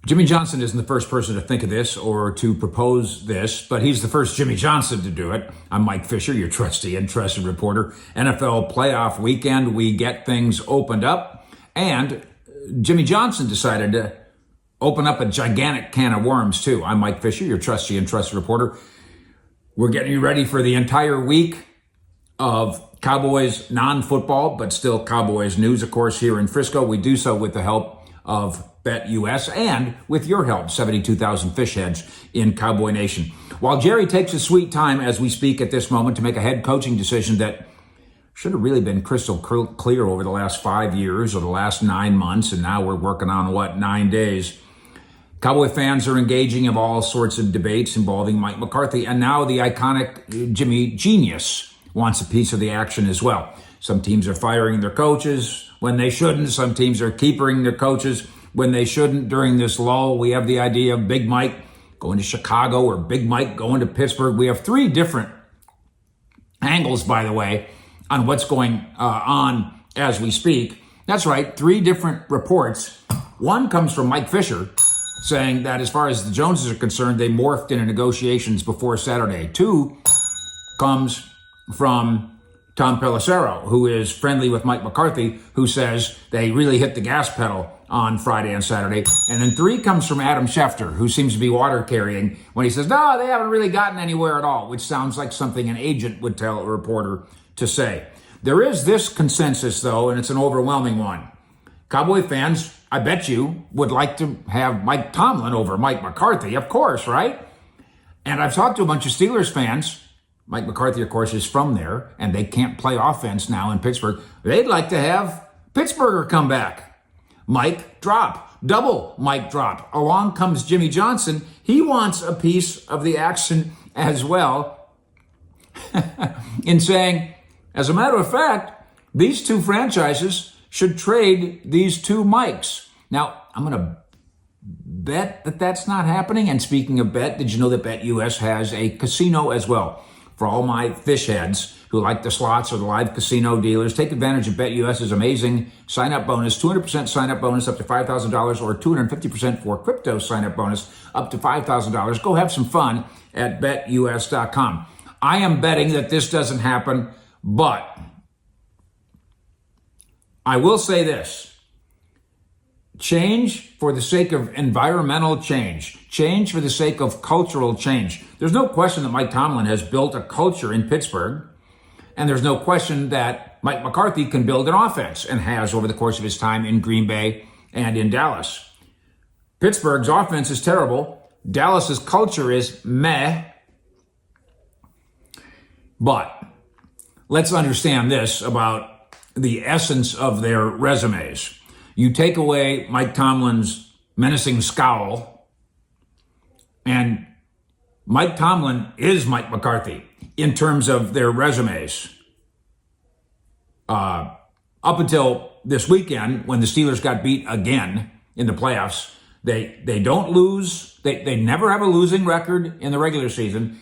Jimmy Johnson isn't the first person to think of this or to propose this, but he's the first Jimmy Johnson to do it. I'm Mike Fisher, your trusty and trusted reporter. NFL playoff weekend, we get things opened up, and Jimmy Johnson decided to open up a gigantic can of worms, too. I'm Mike Fisher, your trusty and trusted reporter. We're getting you ready for the entire week of Cowboys non-football, but still Cowboys news, of course, here in Frisco. We do so with the help of BetUS and with your help, 72,000 fish heads in Cowboy Nation. While Jerry takes his sweet time as we speak at this moment to make a head coaching decision that should have really been crystal clear over the last 5 years or the last 9 months, and now we're working on, 9 days. Cowboy fans are engaging in all sorts of debates involving Mike McCarthy, and now the iconic Jimmy Genius wants a piece of the action as well. Some teams are firing their coaches when they shouldn't. Some teams are keeping their coaches when they shouldn't. During this lull, we have the idea of Big Mike going to Chicago or Big Mike going to Pittsburgh. We have 3 different angles, by the way, on what's going on as we speak. That's right, 3 different reports. One comes from Mike Fisher, saying that as far as the Joneses are concerned, they morphed into negotiations before Saturday. 2 comes from Tom Pelissero, who is friendly with Mike McCarthy, who says they really hit the gas pedal on Friday and Saturday. And then 3 comes from Adam Schefter, who seems to be water carrying when he says, no, they haven't really gotten anywhere at all, which sounds like something an agent would tell a reporter to say. There is this consensus, though, and it's an overwhelming one. Cowboy fans, I bet you, would like to have Mike Tomlin over Mike McCarthy, of course, right? And I've talked to a bunch of Steelers fans. Mike McCarthy, of course, is from there, and they can't play offense now in Pittsburgh. They'd like to have Pittsburgher come back. Mike drop, double Mike drop. Along comes Jimmy Johnson. He wants a piece of the action as well in saying, as a matter of fact, these 2 franchises should trade these 2 Mikes. Now, I'm going to bet that that's not happening. And speaking of bet, did you know that BetUS has a casino as well? For all my fish heads who like the slots or the live casino dealers, take advantage of BetUS's amazing sign-up bonus, 200% sign-up bonus up to $5,000 or 250% for crypto sign-up bonus up to $5,000. Go have some fun at BetUS.com. I am betting that this doesn't happen, but I will say this. Change for the sake of environmental change. Change for the sake of cultural change. There's no question that Mike Tomlin has built a culture in Pittsburgh, and there's no question that Mike McCarthy can build an offense and has over the course of his time in Green Bay and in Dallas. Pittsburgh's offense is terrible. Dallas's culture is meh. But let's understand this about the essence of their resumes. You take away Mike Tomlin's menacing scowl, and Mike Tomlin is Mike McCarthy in terms of their resumes. Up until this weekend, when the Steelers got beat again in the playoffs, they don't lose. They never have a losing record in the regular season,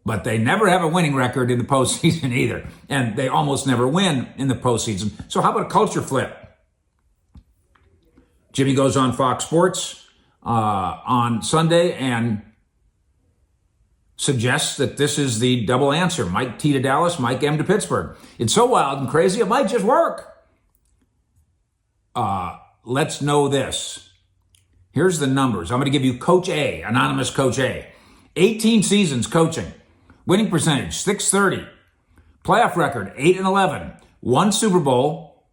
but they never have a winning record in the postseason either. And they almost never win in the postseason. So how about a culture flip? Jimmy goes on Fox Sports on Sunday and suggests that this is the double answer. Mike T to Dallas, Mike M to Pittsburgh. It's so wild and crazy, it might just work. Let's know this. Here's the numbers. I'm going to give you Coach A, anonymous Coach A. 18 seasons coaching. Winning percentage, .630. Playoff record, 8-11. 1 Super Bowl,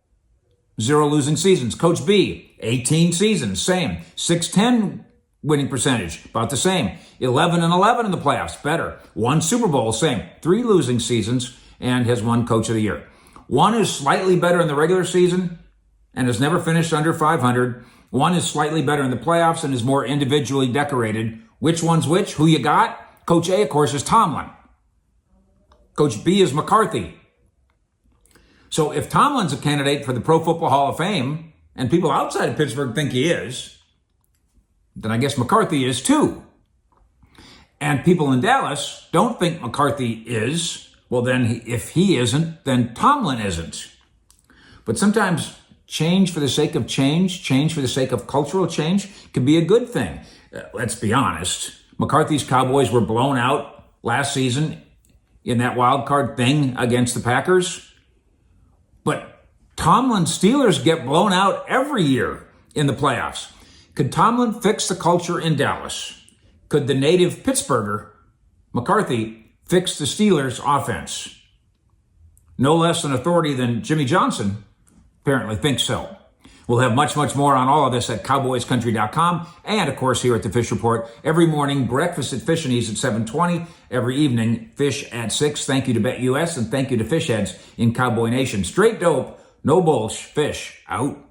0 losing seasons. Coach B, 18 seasons, same. .610 winning percentage, about the same. 11-11 in the playoffs, better. 1 Super Bowl, same. 3 losing seasons, and has won Coach of the Year. 1 is slightly better in the regular season and has never finished under 500. 1 is slightly better in the playoffs and is more individually decorated. Which one's which? Who you got? Coach A, of course, is Tomlin. Coach B is McCarthy. So if Tomlin's a candidate for the Pro Football Hall of Fame, and people outside of Pittsburgh think he is, then I guess McCarthy is too. And people in Dallas don't think McCarthy is. Well, then if he isn't, then Tomlin isn't. But sometimes change for the sake of change for the sake of cultural change can be a good thing. Let's be honest. McCarthy's Cowboys were blown out last season in that wild card thing against the Packers. But Tomlin's Steelers get blown out every year in the playoffs. Could Tomlin fix the culture in Dallas? Could the native Pittsburgher, McCarthy, fix the Steelers' offense? No less an authority than Jimmy Johnson apparently thinks so. We'll have much, much more on all of this at cowboyscountry.com and, of course, here at the Fish Report. Every morning, breakfast at Fish and Ease at 7:20. Every evening, Fish at 6. Thank you to BetUS and thank you to Fish Heads in Cowboy Nation. Straight dope, no bullsh, fish out.